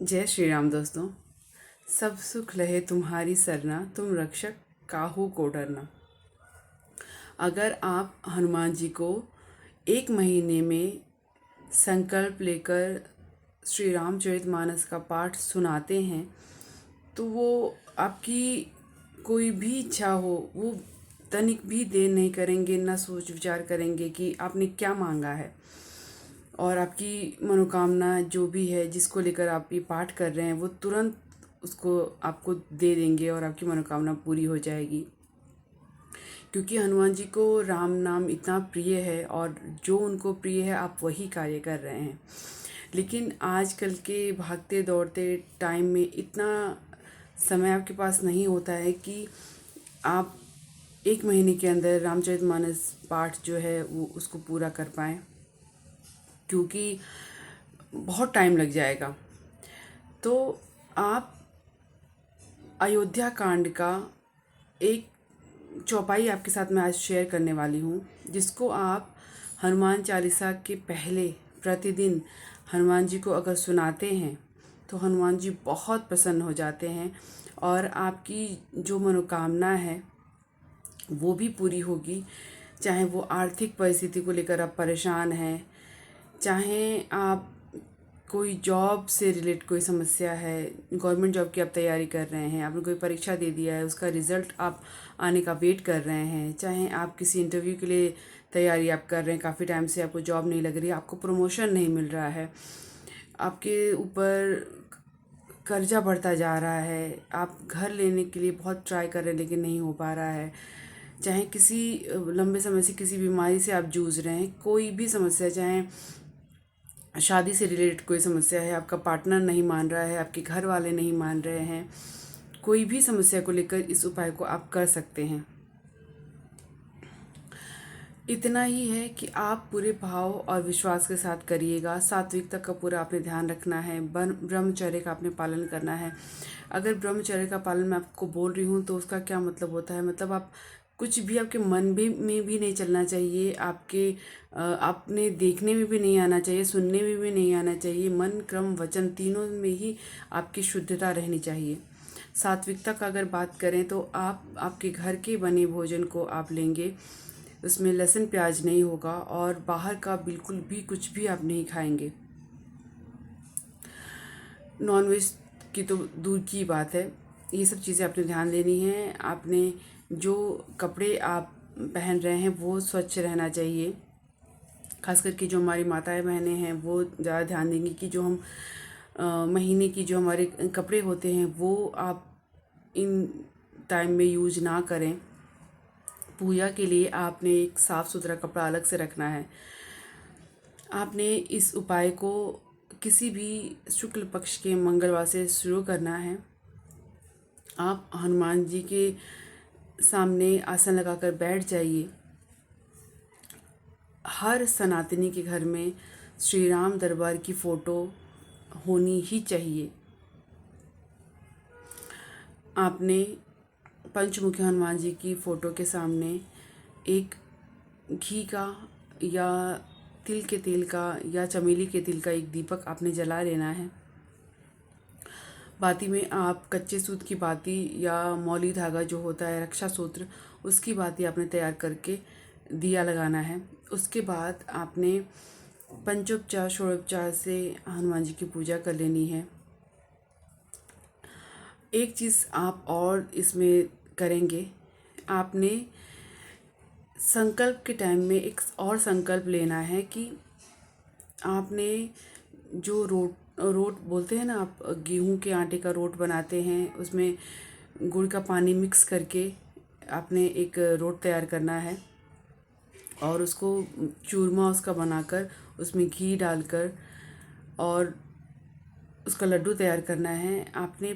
जय श्री राम दोस्तों। सब सुख लहे तुम्हारी सरना, तुम रक्षक काहू को डरना। अगर आप हनुमान जी को एक महीने में संकल्प लेकर श्री रामचरितमानस का पाठ सुनाते हैं तो वो आपकी कोई भी इच्छा हो वो तनिक भी देर नहीं करेंगे, ना सोच विचार करेंगे कि आपने क्या मांगा है, और आपकी मनोकामना जो भी है जिसको लेकर आप ये पाठ कर रहे हैं वो तुरंत उसको आपको दे देंगे और आपकी मनोकामना पूरी हो जाएगी। क्योंकि हनुमान जी को राम नाम इतना प्रिय है और जो उनको प्रिय है आप वही कार्य कर रहे हैं। लेकिन आजकल के भागते दौड़ते टाइम में इतना समय आपके पास नहीं होता है कि आप एक महीने के अंदर रामचरितमानस पाठ जो है वो उसको पूरा कर पाएँ, क्योंकि बहुत टाइम लग जाएगा। तो आप अयोध्या कांड का एक चौपाई आपके साथ मैं आज शेयर करने वाली हूँ, जिसको आप हनुमान चालीसा के पहले प्रतिदिन हनुमान जी को अगर सुनाते हैं तो हनुमान जी बहुत प्रसन्न हो जाते हैं और आपकी जो मनोकामना है वो भी पूरी होगी। चाहे वो आर्थिक परिस्थिति को लेकर आप परेशान हैं, चाहे आप कोई जॉब से रिलेट कोई समस्या है, गवर्नमेंट जॉब की आप तैयारी कर रहे हैं, आपने कोई परीक्षा दे दिया है, उसका रिज़ल्ट आप आने का वेट कर रहे हैं, चाहे आप किसी इंटरव्यू के लिए तैयारी आप कर रहे हैं, काफ़ी टाइम से आपको जॉब नहीं लग रही, आपको प्रमोशन नहीं मिल रहा है, आपके ऊपर कर्जा बढ़ता जा रहा है, आप घर लेने के लिए बहुत ट्राई कर रहे हैं लेकिन नहीं हो पा रहा है, चाहे किसी लंबे समय से किसी बीमारी से आप जूझ रहे हैं, कोई भी समस्या, चाहे शादी से रिलेटेड कोई समस्या है, आपका पार्टनर नहीं मान रहा है, आपके घर वाले नहीं मान रहे हैं, कोई भी समस्या को लेकर इस उपाय को आप कर सकते हैं। इतना ही है कि आप पूरे भाव और विश्वास के साथ करिएगा। सात्विकता का पूरा आपने ध्यान रखना है, ब्रह्मचर्य का आपने पालन करना है। अगर ब्रह्मचर्य का पालन मैं आपको बोल रही हूँ तो उसका क्या मतलब होता है, मतलब आप कुछ भी आपके मन भी में भी नहीं चलना चाहिए, आपके आपने देखने में भी नहीं आना चाहिए, सुनने में भी नहीं आना चाहिए, मन क्रम वचन तीनों में ही आपकी शुद्धता रहनी चाहिए। सात्विकता का अगर बात करें तो आप आपके घर के बने भोजन को आप लेंगे, उसमें लहसुन प्याज नहीं होगा और बाहर का बिल्कुल भी कुछ भी आप नहीं खाएंगे। नॉनवेज की तो दूर की बात है, ये सब चीज़ें आपने ध्यान देनी है। आपने जो कपड़े आप पहन रहे हैं वो स्वच्छ रहना चाहिए। खास करके जो हमारी माताएं बहनें हैं वो ज़्यादा ध्यान देंगी कि जो हम महीने की जो हमारे कपड़े होते हैं वो आप इन टाइम में यूज ना करें। पूजा के लिए आपने एक साफ़ सुथरा कपड़ा अलग से रखना है। आपने इस उपाय को किसी भी शुक्ल पक्ष के मंगलवार से शुरू करना है। आप हनुमान जी के सामने आसन लगाकर बैठ जाइए। हर सनातनी के घर में श्री राम दरबार की फ़ोटो होनी ही चाहिए। आपने पंचमुखी हनुमान जी की फ़ोटो के सामने एक घी का या तिल के तेल का या चमेली के तेल का एक दीपक आपने जला लेना है। बाती में आप कच्चे सूत की बाती या मौली धागा जो होता है रक्षा सूत्र, उसकी बाती आपने तैयार करके दिया लगाना है। उसके बाद आपने पंचोपचार षोडोपचार से हनुमान जी की पूजा कर लेनी है। एक चीज़ आप और इसमें करेंगे, आपने संकल्प के टाइम में एक और संकल्प लेना है कि आपने जो रोट बोलते हैं ना, आप गेहूं के आटे का रोट बनाते हैं, उसमें गुड़ का पानी मिक्स करके आपने एक रोट तैयार करना है और उसको चूरमा उसका बनाकर उसमें घी डालकर और उसका लड्डू तैयार करना है। आपने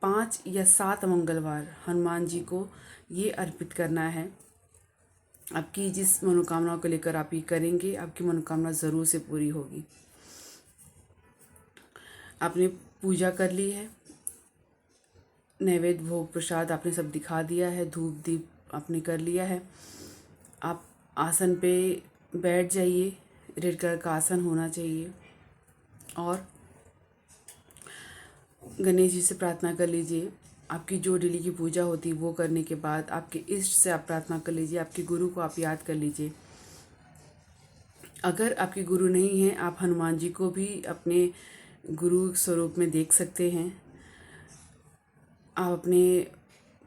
5 या 7 मंगलवार हनुमान जी को ये अर्पित करना है। आपकी जिस मनोकामना को लेकर आप ये करेंगे, आपकी मनोकामना ज़रूर से पूरी होगी। आपने पूजा कर ली है, नैवेद्य भोग प्रसाद आपने सब दिखा दिया है, धूप दीप आपने कर लिया है। आप आसन पे बैठ जाइए, रेड कलर का आसन होना चाहिए और गणेश जी से प्रार्थना कर लीजिए। आपकी जो डेली की पूजा होती है वो करने के बाद आपके इष्ट से आप प्रार्थना कर लीजिए। आपके गुरु को आप याद कर लीजिए। अगर आपके गुरु नहीं हैं, आप हनुमान जी को भी अपने गुरु स्वरूप में देख सकते हैं। आप अपने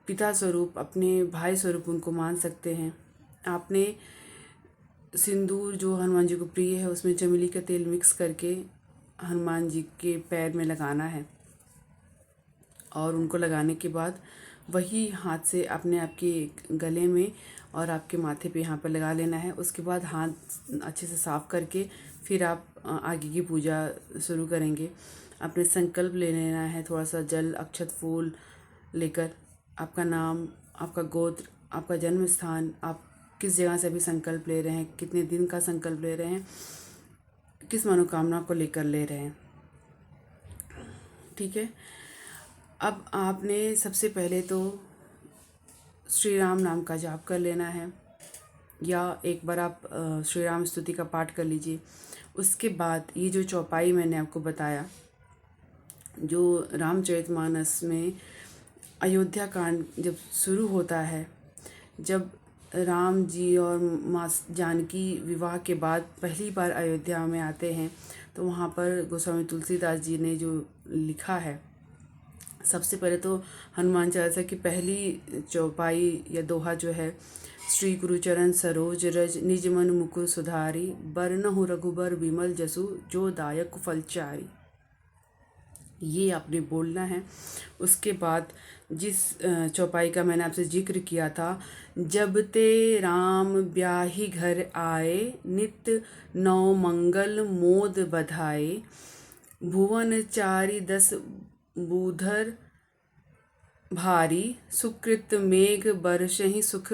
पिता स्वरूप, अपने भाई स्वरूप उनको मान सकते हैं। आपने सिंदूर जो हनुमान जी को प्रिय है उसमें चमेली का तेल मिक्स करके हनुमान जी के पैर में लगाना है, और उनको लगाने के बाद वही हाथ से अपने आपके गले में और आपके माथे पे यहाँ पर लगा लेना है। उसके बाद हाथ अच्छे से साफ़ करके फिर आप आगे की पूजा शुरू करेंगे। अपने संकल्प ले लेना है, थोड़ा सा जल, अक्षत, फूल लेकर आपका नाम, आपका गोत्र, आपका जन्म स्थान, आप किस जगह से भी संकल्प ले रहे हैं, कितने दिन का संकल्प ले रहे हैं, किस मनोकामना को लेकर ले रहे हैं। ठीक है। अब आपने सबसे पहले तो श्री राम नाम का जाप कर लेना है, या एक बार आप श्री राम स्तुति का पाठ कर लीजिए। उसके बाद ये जो चौपाई मैंने आपको बताया, जो रामचरितमानस में अयोध्या कांड जब शुरू होता है, जब राम जी और माँ जानकी विवाह के बाद पहली बार अयोध्या में आते हैं, तो वहाँ पर गोस्वामी तुलसीदास जी ने जो लिखा है, सबसे पहले तो हनुमान चालीसा की पहली चौपाई या दोहा जो है, श्री गुरुचरण सरोज रज निज मन मुकुर सुधारी, बरनहु रघुबर विमल जसु जो दायक फलचारी। ये आपने बोलना है। उसके बाद जिस चौपाई का मैंने आपसे जिक्र किया था, जब ते राम ब्याही घर आए, नित नौ मंगल मोद बधाए, भुवन चारि दस बूधर भारी, सुकृत मेघ बरसहि सुख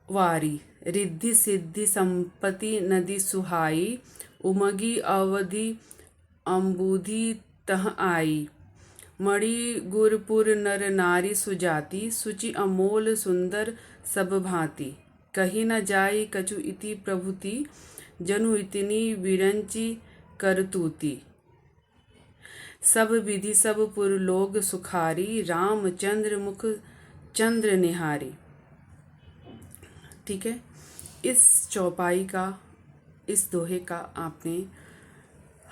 वारी, रिद्धि सिद्धि संपत्ति नदी सुहाई, उमगी अवधि अम्बुधि तह आई, मणि गुरपुर नर नारी सुजाति, सुचि अमोल सुंदर सब भांति, कही न जाई कछु इति प्रभुति, जनु इतनी विरंचि करतूति, सब विधि सब पुर लोग सुखारी, रामचंद्र मुख चंद्र निहारी। ठीक है। इस चौपाई का, इस दोहे का आपने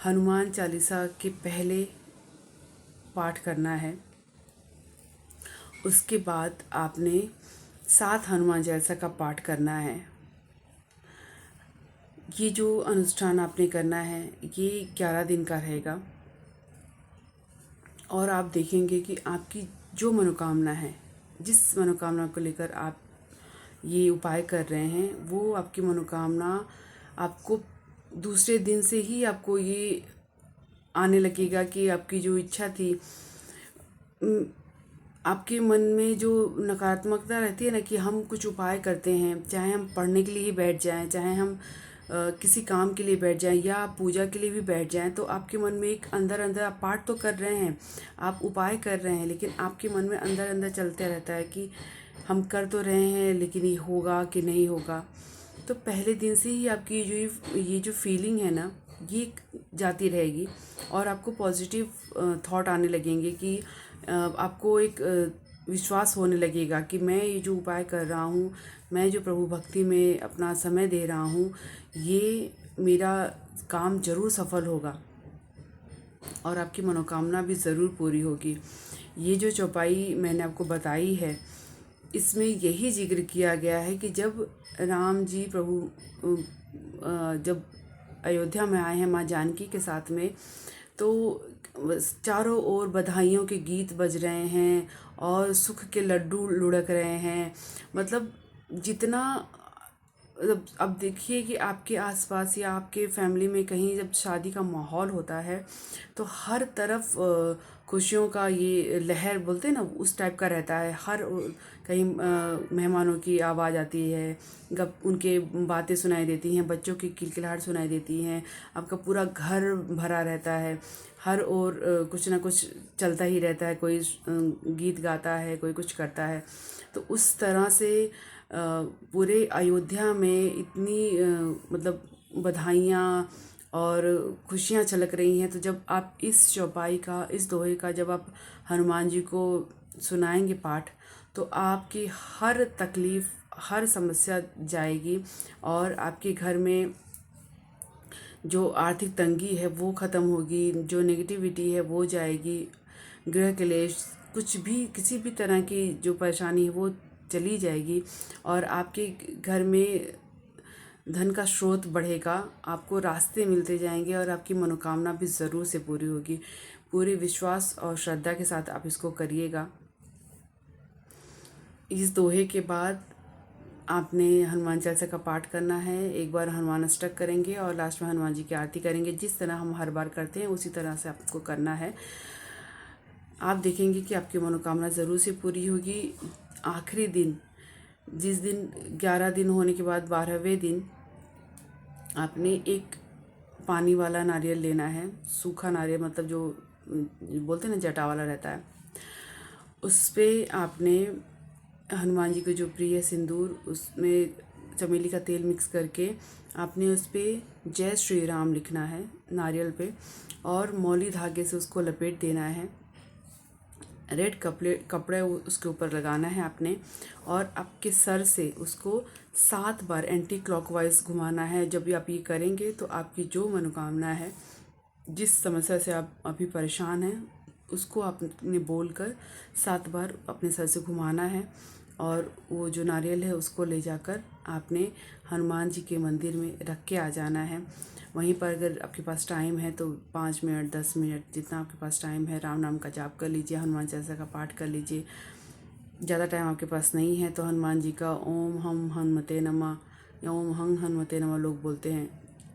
हनुमान चालीसा के पहले पाठ करना है। उसके बाद आपने 7 हनुमान चालीसा का पाठ करना है। ये जो अनुष्ठान आपने करना है ये 11 दिन का रहेगा, और आप देखेंगे कि आपकी जो मनोकामना है, जिस मनोकामना को लेकर आप ये उपाय कर रहे हैं, वो आपकी मनोकामना आपको दूसरे दिन से ही आपको ये आने लगेगा कि आपकी जो इच्छा थी, आपके मन में जो नकारात्मकता रहती है ना, कि हम कुछ उपाय करते हैं, चाहे हम पढ़ने के लिए ही बैठ जाएं, चाहे हम किसी काम के लिए बैठ जाएं, या पूजा के लिए भी बैठ जाएं, तो आपके मन में एक अंदर अंदर, आप पाठ तो कर रहे हैं, आप उपाय कर रहे हैं, लेकिन आपके मन में अंदर अंदर चलते रहता है कि हम कर तो रहे हैं लेकिन ये होगा कि नहीं होगा। तो पहले दिन से ही आपकी जो ये जो फीलिंग है ना, ये जाती रहेगी, और आपको पॉजिटिव थॉट आने लगेंगे कि आपको एक विश्वास होने लगेगा कि मैं ये जो उपाय कर रहा हूँ, मैं जो प्रभु भक्ति में अपना समय दे रहा हूँ, ये मेरा काम ज़रूर सफल होगा और आपकी मनोकामना भी ज़रूर पूरी होगी। ये जो चौपाई मैंने आपको बताई है, इसमें यही जिक्र किया गया है कि जब राम जी प्रभु जब अयोध्या में आए हैं माँ जानकी के साथ में, तो चारों ओर बधाइयों के गीत बज रहे हैं और सुख के लड्डू लुढ़क रहे हैं। मतलब जितना, अब देखिए कि आपके आसपास या आपके फैमिली में कहीं जब शादी का माहौल होता है, तो हर तरफ खुशियों का ये लहर बोलते हैं ना, उस टाइप का रहता है। हर कहीं मेहमानों की आवाज़ आती है, उनके बातें सुनाई देती हैं, बच्चों की किलकिलाहट सुनाई देती हैं, आपका पूरा घर भरा रहता है, हर ओर कुछ ना कुछ चलता ही रहता है, कोई गीत गाता है, कोई कुछ करता है। तो उस तरह से पूरे अयोध्या में इतनी मतलब बधाइयाँ और खुशियाँ छलक रही हैं। तो जब आप इस चौपाई का, इस दोहे का जब आप हनुमान जी को सुनाएंगे पाठ, तो आपकी हर तकलीफ़, हर समस्या जाएगी और आपके घर में जो आर्थिक तंगी है वो ख़त्म होगी, जो नेगेटिविटी है वो जाएगी, गृह क्लेश, कुछ भी, किसी भी तरह की जो परेशानी है वो चली जाएगी और आपके घर में धन का स्रोत बढ़ेगा, आपको रास्ते मिलते जाएंगे और आपकी मनोकामना भी ज़रूर से पूरी होगी। पूरे विश्वास और श्रद्धा के साथ आप इसको करिएगा। इस दोहे के बाद आपने हनुमान चालीसा का पाठ करना है। एक बार हनुमान अष्टक करेंगे और लास्ट में हनुमान जी की आरती करेंगे। जिस तरह हम हर बार करते हैं उसी तरह से आपको करना है। आप देखेंगे कि आपकी मनोकामना ज़रूर से पूरी होगी। आखिरी दिन, जिस दिन 11 दिन होने के बाद 12वें दिन आपने एक पानी वाला नारियल लेना है। सूखा नारियल, मतलब जो बोलते हैं ना जटा वाला रहता है, उस पर आपने हनुमान जी को जो प्रिय सिंदूर, उसमें चमेली का तेल मिक्स करके आपने उस पर जय श्री राम लिखना है नारियल पे और मौली धागे से उसको लपेट देना है। रेड कपड़े उसके ऊपर लगाना है आपने और आपके सर से उसको 7 बार एंटी क्लॉकवाइज घुमाना है। जब भी आप ये करेंगे तो आपकी जो मनोकामना है, जिस समस्या से आप अभी परेशान हैं, उसको आपने बोलकर 7 बार अपने सर से घुमाना है और वो जो नारियल है उसको ले जाकर आपने हनुमान जी के मंदिर में रख के आ जाना है। वहीं पर अगर आपके पास टाइम है तो 5 मिनट, 10 मिनट, जितना आपके पास टाइम है, राम नाम का जाप कर लीजिए, हनुमान चालीसा का पाठ कर लीजिए। ज़्यादा टाइम आपके पास नहीं है तो हनुमान जी का ओम हम हनुमते नमः या ओम हं हनुमते नमः लोग बोलते हैं,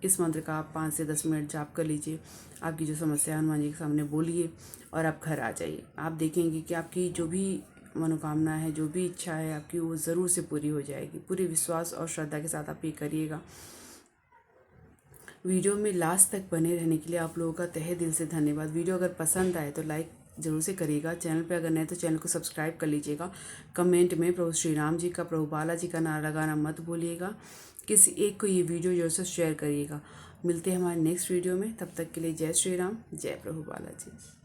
इस मंत्र का आप 5 से 10 मिनट जाप कर लीजिए। आपकी जो समस्या है हनुमान जी के सामने बोलिए और आप घर आ जाइए। आप देखेंगे कि आपकी जो भी मनोकामना है, जो भी इच्छा है आपकी, वो ज़रूर से पूरी हो जाएगी। पूरे विश्वास और श्रद्धा के साथ आप ये करिएगा। वीडियो में लास्ट तक बने रहने के लिए आप लोगों का तहे दिल से धन्यवाद। वीडियो अगर पसंद आए तो लाइक ज़रूर से करिएगा। चैनल पे अगर नए तो चैनल को सब्सक्राइब कर लीजिएगा। कमेंट में प्रभु श्री राम जी का, प्रभु बालाजी का नारा लगाना मत भूलिएगा। किसी एक को ये वीडियो ज़रूर से शेयर करिएगा। मिलते हैं हमारे नेक्स्ट वीडियो में, तब तक के लिए जय श्री राम, जय प्रभु बालाजी।